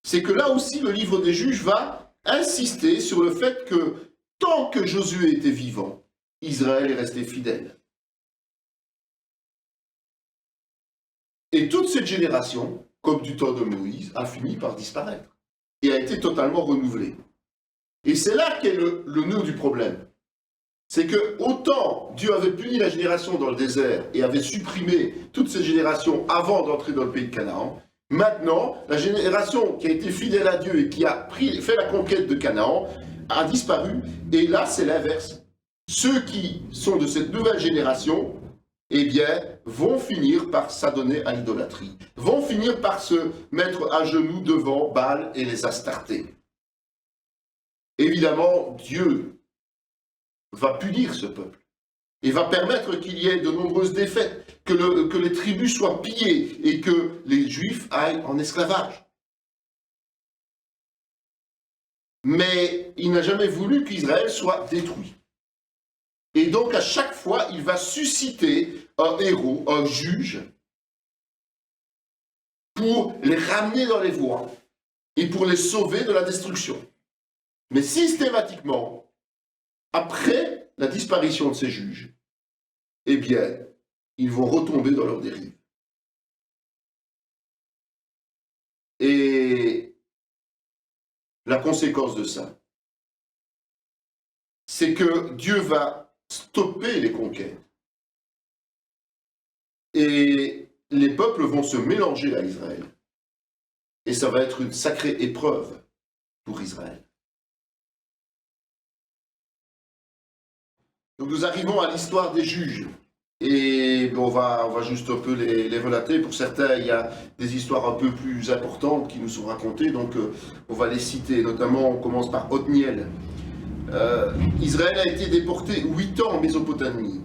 c'est que là aussi le livre des Juges va insister sur le fait que tant que Josué était vivant, Israël est resté fidèle. Et toute cette génération, comme du temps de Moïse, a fini par disparaître et a été totalement renouvelée. Et c'est là qu'est le nœud du problème. C'est que autant Dieu avait puni la génération dans le désert et avait supprimé toutes ces générations avant d'entrer dans le pays de Canaan, maintenant, la génération qui a été fidèle à Dieu et qui a fait la conquête de Canaan a disparu, et là c'est l'inverse. Ceux qui sont de cette nouvelle génération, eh bien, vont finir par s'adonner à l'idolâtrie, vont finir par se mettre à genoux devant Baal et les Astartés. Évidemment, Dieu va punir ce peuple et va permettre qu'il y ait de nombreuses défaites, que les tribus soient pillées et que les Juifs aillent en esclavage. Mais il n'a jamais voulu qu'Israël soit détruit. Et donc à chaque fois, il va susciter un héros, un juge, pour les ramener dans les voies et pour les sauver de la destruction. Mais systématiquement, après la disparition de ces juges, eh bien, ils vont retomber dans leur dérive. Et la conséquence de ça, c'est que Dieu va stopper les conquêtes. Et les peuples vont se mélanger à Israël. Et ça va être une sacrée épreuve pour Israël. Donc nous arrivons à l'histoire des juges. Et on va juste un peu les relater. Pour certains, il y a des histoires un peu plus importantes qui nous sont racontées, donc on va les citer. Notamment, on commence par Othniel. Israël a été déporté 8 ans en Mésopotamie.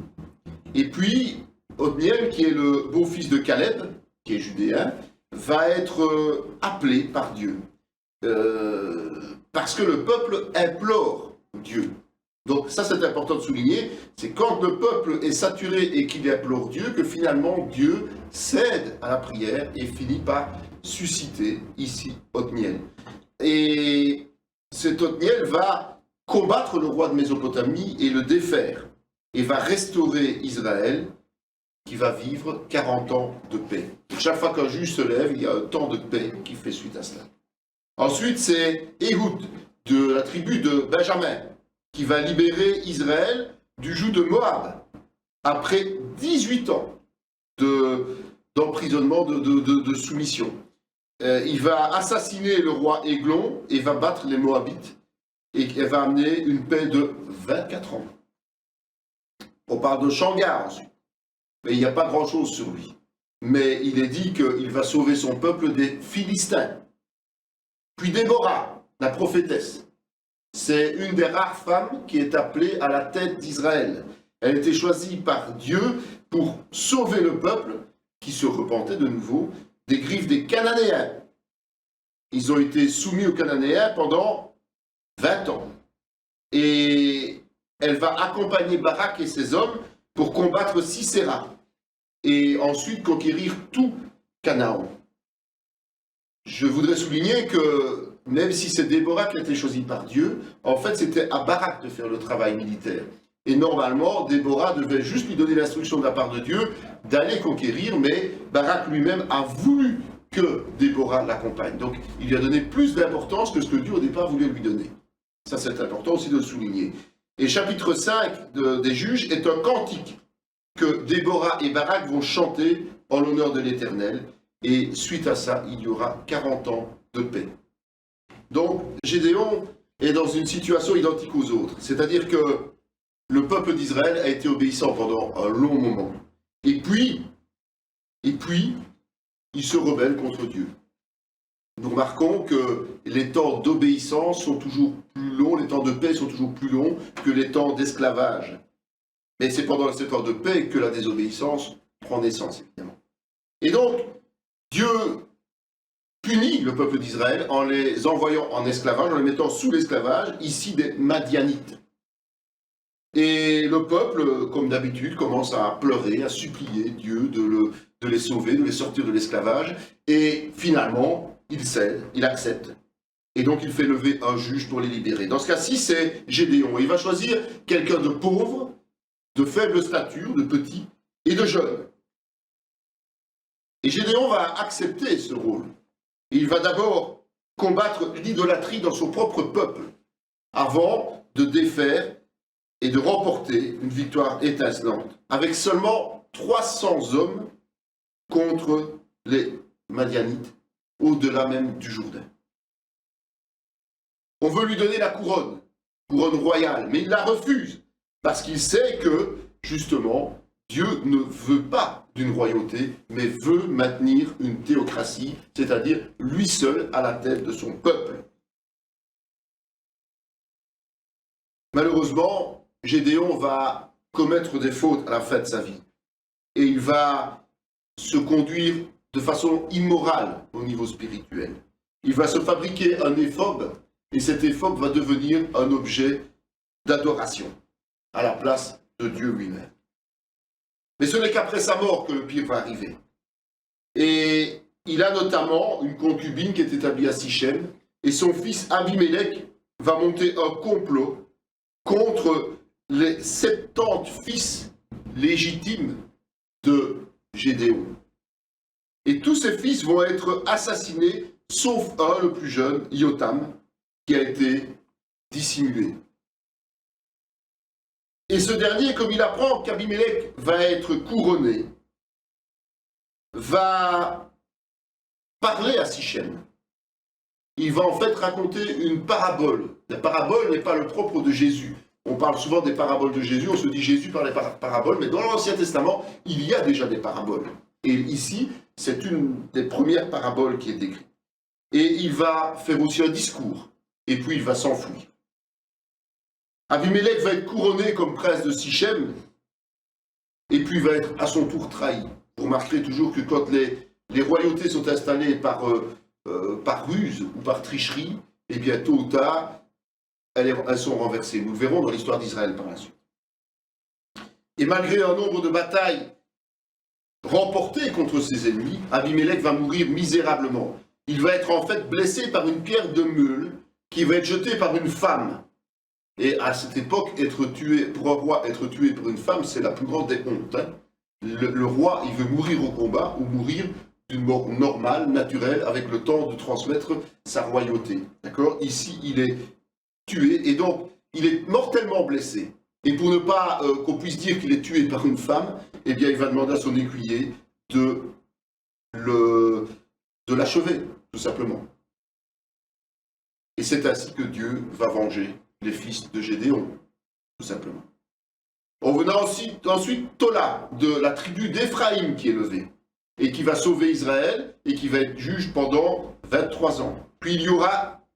Et puis, Othniel, qui est le beau-fils de Caleb, qui est judéen, va être appelé par Dieu. Parce que le peuple implore Dieu. Donc ça c'est important de souligner, c'est quand le peuple est saturé et qu'il implore Dieu que finalement Dieu cède à la prière et finit par susciter ici Othniel. Et cet Othniel va combattre le roi de Mésopotamie et le défaire, et va restaurer Israël qui va vivre 40 ans de paix. Chaque fois qu'un juge se lève, il y a un temps de paix qui fait suite à cela. Ensuite, c'est Ehud, de la tribu de Benjamin, qui va libérer Israël du joug de Moab, après 18 ans d'emprisonnement, de soumission. Il va assassiner le roi Églon et va battre les Moabites, et elle va amener une paix de 24 ans. On parle de Shamgar ensuite, mais il n'y a pas grand-chose sur lui. Mais il est dit qu'il va sauver son peuple des Philistins. Puis Déborah, la prophétesse, c'est une des rares femmes qui est appelée à la tête d'Israël. Elle a été choisie par Dieu pour sauver le peuple qui se repentait de nouveau des griffes des Cananéens. Ils ont été soumis aux Cananéens pendant 20 ans. Et elle va accompagner Barak et ses hommes pour combattre Sisera et ensuite conquérir tout Canaan. Je voudrais souligner que même si c'est Déborah qui a été choisie par Dieu, en fait c'était à Barak de faire le travail militaire. Et normalement, Déborah devait juste lui donner l'instruction de la part de Dieu d'aller conquérir, mais Barak lui-même a voulu que Déborah l'accompagne. Donc il lui a donné plus d'importance que ce que Dieu au départ voulait lui donner. Ça c'est important aussi de le souligner. Et chapitre 5 des Juges est un cantique que Déborah et Barak vont chanter en l'honneur de l'Éternel. Et suite à ça, il y aura 40 ans de paix. Donc Gédéon est dans une situation identique aux autres. C'est-à-dire que le peuple d'Israël a été obéissant pendant un long moment. Et puis, il se rebelle contre Dieu. Nous remarquons que les temps d'obéissance sont toujours plus longs, les temps de paix sont toujours plus longs que les temps d'esclavage. Mais c'est pendant ces temps de paix que la désobéissance prend naissance, évidemment. Et donc, Dieu punit le peuple d'Israël en les envoyant en esclavage, en les mettant sous l'esclavage, ici des Madianites. Et le peuple, comme d'habitude, commence à pleurer, à supplier Dieu de les sauver, de les sortir de l'esclavage. Et finalement, il cède, il accepte. Et donc il fait lever un juge pour les libérer. Dans ce cas-ci, c'est Gédéon. Il va choisir quelqu'un de pauvre, de faible stature, de petit et de jeune. Et Gédéon va accepter ce rôle. Et il va d'abord combattre l'idolâtrie dans son propre peuple, avant de défaire et de remporter une victoire étincelante, avec seulement 300 hommes contre les Madianites, au-delà même du Jourdain. On veut lui donner la couronne royale, mais il la refuse, parce qu'il sait que, justement, Dieu ne veut pas d'une royauté, mais veut maintenir une théocratie, c'est-à-dire lui seul à la tête de son peuple. Malheureusement, Gédéon va commettre des fautes à la fin de sa vie. Et il va se conduire de façon immorale au niveau spirituel. Il va se fabriquer un éphod, et cet éphod va devenir un objet d'adoration, à la place de Dieu lui-même. Mais ce n'est qu'après sa mort que le pire va arriver. Et il a notamment une concubine qui est établie à Sichem, et son fils Abimélec va monter un complot contre les 70 fils légitimes de Gédéon. Et tous ces fils vont être assassinés, sauf un, le plus jeune, Jotham, qui a été dissimulé. Et ce dernier, comme il apprend qu'Abimélec va être couronné, va parler à Sichem. Il va en fait raconter une parabole. La parabole n'est pas le propre de Jésus. On parle souvent des paraboles de Jésus, on se dit Jésus parlait paraboles, mais dans l'Ancien Testament, il y a déjà des paraboles. Et ici, c'est une des premières paraboles qui est décrite. Et il va faire aussi un discours, et puis il va s'enfuir. Abimélec va être couronné comme prince de Sichem, et puis il va être à son tour trahi. Vous remarquerez toujours que quand les royautés sont installées par ruse ou par tricherie, et bien tôt ou tard, elles sont renversées. Nous le verrons dans l'histoire d'Israël par la suite. Et malgré un nombre de batailles remportées contre ses ennemis, Abimélec va mourir misérablement. Il va être en fait blessé par une pierre de meule qui va être jetée par une femme. Et à cette époque, pour un roi, être tué par une femme, c'est la plus grande des hontes. Hein. Le roi, il veut mourir au combat ou mourir d'une mort normale, naturelle, avec le temps de transmettre sa royauté. D'accord? Ici, il est tué, et donc, il est mortellement blessé. Et pour ne pas qu'on puisse dire qu'il est tué par une femme, eh bien, il va demander à son écuyer de l'achever, tout simplement. Et c'est ainsi que Dieu va venger les fils de Gédéon, tout simplement. On venant ensuite Tola, de la tribu d'Éphraïm qui est levée, et qui va sauver Israël, et qui va être juge pendant 23 ans. Puis il y aura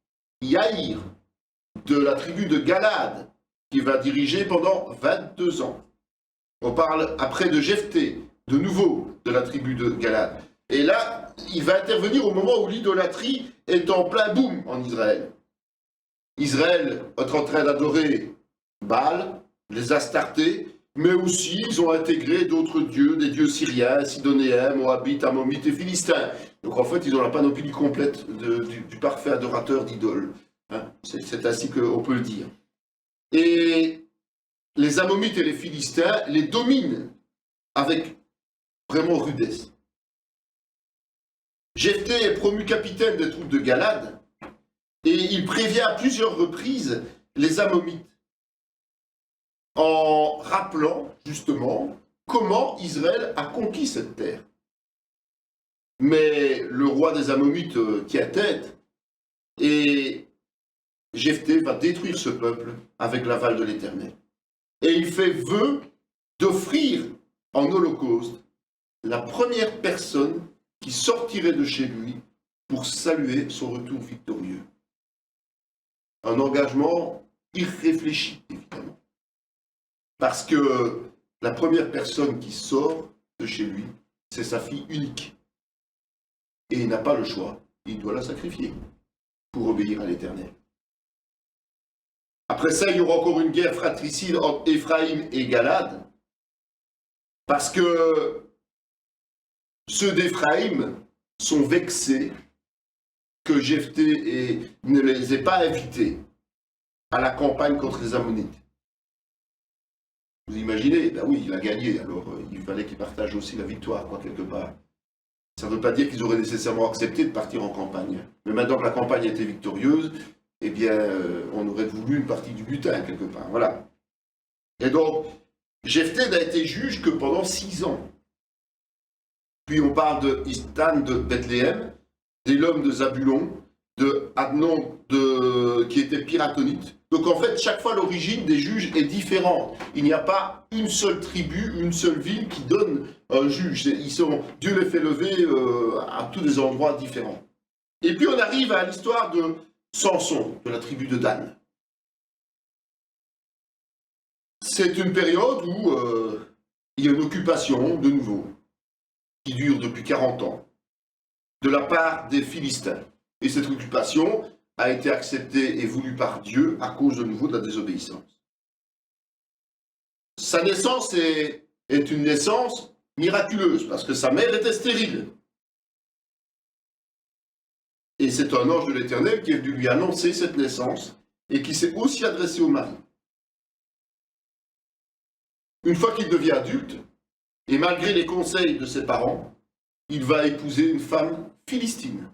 Yaïr, de la tribu de Galad, qui va diriger pendant 22 ans. On parle après de Jephthé, de nouveau de la tribu de Galad. Et là, il va intervenir au moment où l'idolâtrie est en plein boom en Israël. Israël est en train d'adorer Baal, les Astartés, mais aussi ils ont intégré d'autres dieux, des dieux syriens, sidóniens, moabites, ammonites et philistins. Donc en fait, ils ont la panoplie complète du parfait adorateur d'idoles. Hein, c'est ainsi qu'on peut le dire. Et les Ammonites et les Philistins les dominent avec vraiment rudesse. Jephthé est promu capitaine des troupes de Galad et il prévient à plusieurs reprises les Ammonites en rappelant justement comment Israël a conquis cette terre. Mais le roi des Ammonites tient tête et Jephthé va détruire ce peuple avec l'aval de l'Éternel. Et il fait vœu d'offrir en holocauste la première personne qui sortirait de chez lui pour saluer son retour victorieux. Un engagement irréfléchi, évidemment. Parce que la première personne qui sort de chez lui, c'est sa fille unique. Et il n'a pas le choix, il doit la sacrifier pour obéir à l'Éternel. Après ça, il y aura encore une guerre fratricide entre Éphraïm et Galad, parce que ceux d'Éphraïm sont vexés que Jephthé ne les ait pas invités à la campagne contre les Ammonites. Vous imaginez? Ben oui, il a gagné, alors il fallait qu'il partage aussi la victoire, quoi, quelque part. Ça ne veut pas dire qu'ils auraient nécessairement accepté de partir en campagne. Mais maintenant que la campagne était victorieuse, eh bien, on aurait voulu une partie du butin, quelque part. Voilà. Et donc, Jephthé n'a été juge que pendant 6 ans. Puis on parle de Istan de Bethléem, d'Élom de Zabulon, de Adnon qui était piratonite. Donc en fait, chaque fois, l'origine des juges est différente. Il n'y a pas une seule tribu, une seule ville qui donne un juge. Dieu les fait lever à tous des endroits différents. Et puis on arrive à l'histoire de Samson, de la tribu de Dan. C'est une période où il y a une occupation, de nouveau, qui dure depuis 40 ans, de la part des Philistins. Et cette occupation a été acceptée et voulue par Dieu à cause de nouveau de la désobéissance. Sa naissance est une naissance miraculeuse, parce que sa mère était stérile. Et c'est un ange de l'Éternel qui est venu lui annoncer cette naissance et qui s'est aussi adressé au mari. Une fois qu'il devient adulte, et malgré les conseils de ses parents, il va épouser une femme philistine.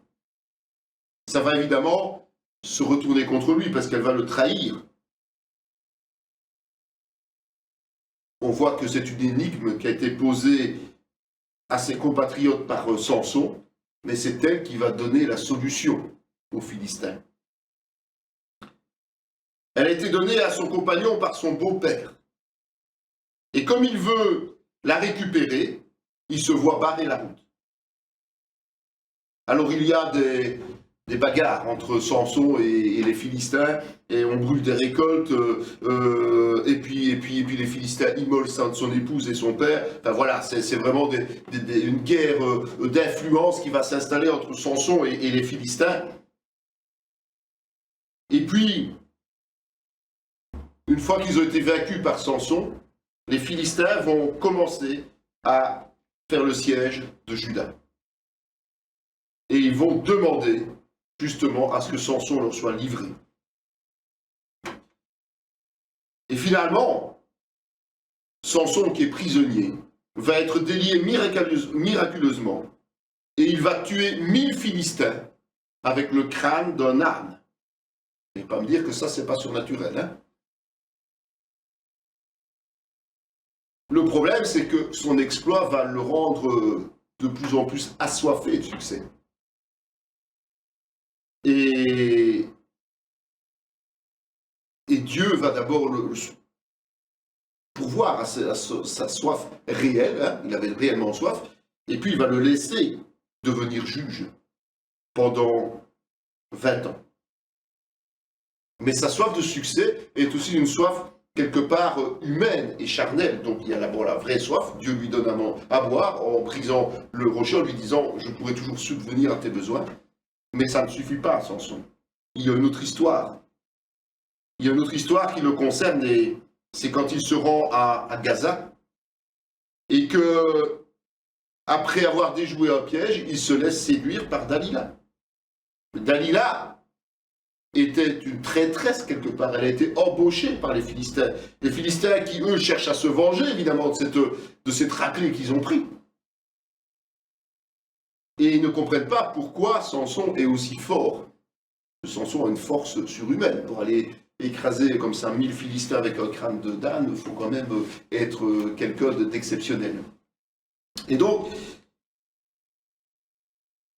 Ça va évidemment se retourner contre lui parce qu'elle va le trahir. On voit que c'est une énigme qui a été posée à ses compatriotes par Samson, mais c'est elle qui va donner la solution aux Philistins. Elle a été donnée à son compagnon par son beau-père. Et comme il veut la récupérer, il se voit barrer la route. Alors il y a des bagarres entre Samson et les Philistins, et on brûle des récoltes, et puis les Philistins immolent son épouse et son père. Enfin voilà, c'est vraiment une guerre d'influence qui va s'installer entre Samson et les Philistins. Et puis, une fois qu'ils ont été vaincus par Samson, les Philistins vont commencer à faire le siège de Juda. Et ils vont demander justement à ce que Samson leur soit livré. Et finalement, Samson, qui est prisonnier, va être délié miraculeusement et il va tuer 1000 Philistins avec le crâne d'un âne. Et pas me dire que ça, c'est pas surnaturel. Hein? Le problème, c'est que son exploit va le rendre de plus en plus assoiffé de succès. Et Dieu va d'abord le pourvoir à sa soif réelle, hein, il avait réellement soif, et puis il va le laisser devenir juge pendant 20 ans. Mais sa soif de succès est aussi une soif quelque part humaine et charnelle. Donc il y a d'abord la vraie soif, Dieu lui donne à boire en brisant le rocher, en lui disant « je pourrai toujours subvenir à tes besoins ». Mais ça ne suffit pas, Samson. Il y a une autre histoire. Il y a une autre histoire qui le concerne, et c'est quand il se rend à Gaza, et que, après avoir déjoué un piège, il se laisse séduire par Dalila. Dalila était une traîtresse quelque part, elle a été embauchée par les Philistins. Les Philistins qui, eux, cherchent à se venger, évidemment, de cette raclée qu'ils ont pris. Et ils ne comprennent pas pourquoi Samson est aussi fort. Samson a une force surhumaine pour aller écraser comme ça 1000 Philistins avec un crâne de d'âne. Il faut quand même être quelqu'un d'exceptionnel. Et donc,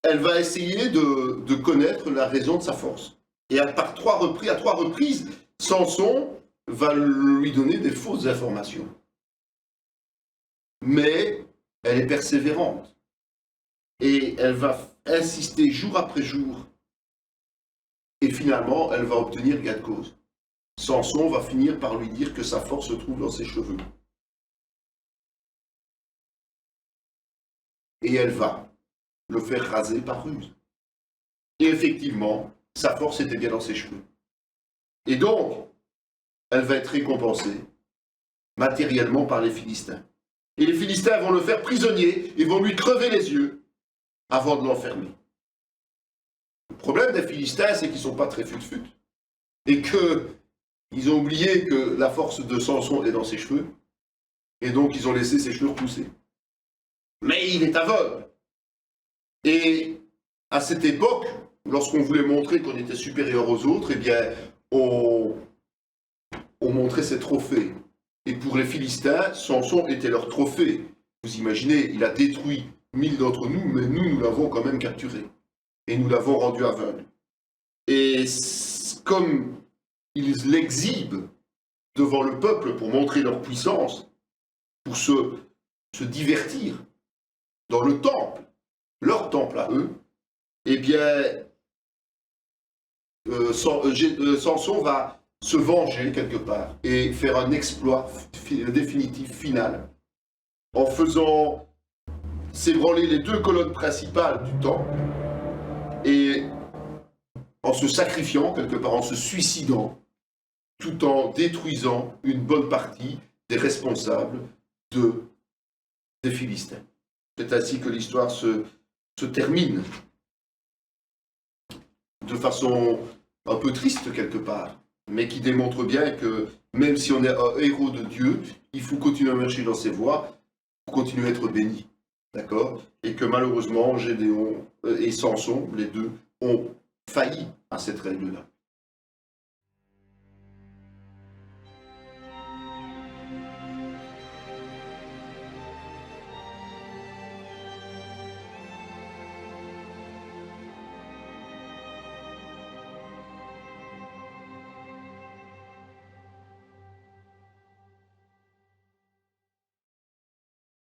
elle va essayer de connaître la raison de sa force. Et à trois reprises, Samson va lui donner des fausses informations. Mais elle est persévérante. Et elle va insister jour après jour. Et finalement, elle va obtenir gain de cause. Samson va finir par lui dire que sa force se trouve dans ses cheveux. Et elle va le faire raser par ruse. Et effectivement, sa force était bien dans ses cheveux. Et donc, elle va être récompensée matériellement par les Philistins. Et les Philistins vont le faire prisonnier et vont lui crever les yeux avant de l'enfermer. Le problème des Philistins, c'est qu'ils ne sont pas très fut-fut. Et qu'ils ont oublié que la force de Samson est dans ses cheveux. Et donc, ils ont laissé ses cheveux pousser. Mais il est aveugle. Et à cette époque, lorsqu'on voulait montrer qu'on était supérieur aux autres, eh bien, on montrait ses trophées. Et pour les Philistins, Samson était leur trophée. Vous imaginez, il a détruit 1000 d'entre nous, mais nous l'avons quand même capturé. Et nous l'avons rendu aveugle. Et comme ils l'exhibent devant le peuple pour montrer leur puissance, pour se divertir dans le temple, leur temple à eux, eh bien, Samson va se venger quelque part et faire un exploit définitif, final, en faisant s'ébranler les 2 colonnes principales du temple et en se sacrifiant quelque part, en se suicidant, tout en détruisant une bonne partie des responsables des Philistins. C'est ainsi que l'histoire se termine, de façon un peu triste quelque part, mais qui démontre bien que même si on est un héros de Dieu, il faut continuer à marcher dans ses voies, pour continuer à être béni, d'accord? Et que malheureusement, Gédéon et Samson, les deux, ont failli à cette règle-là.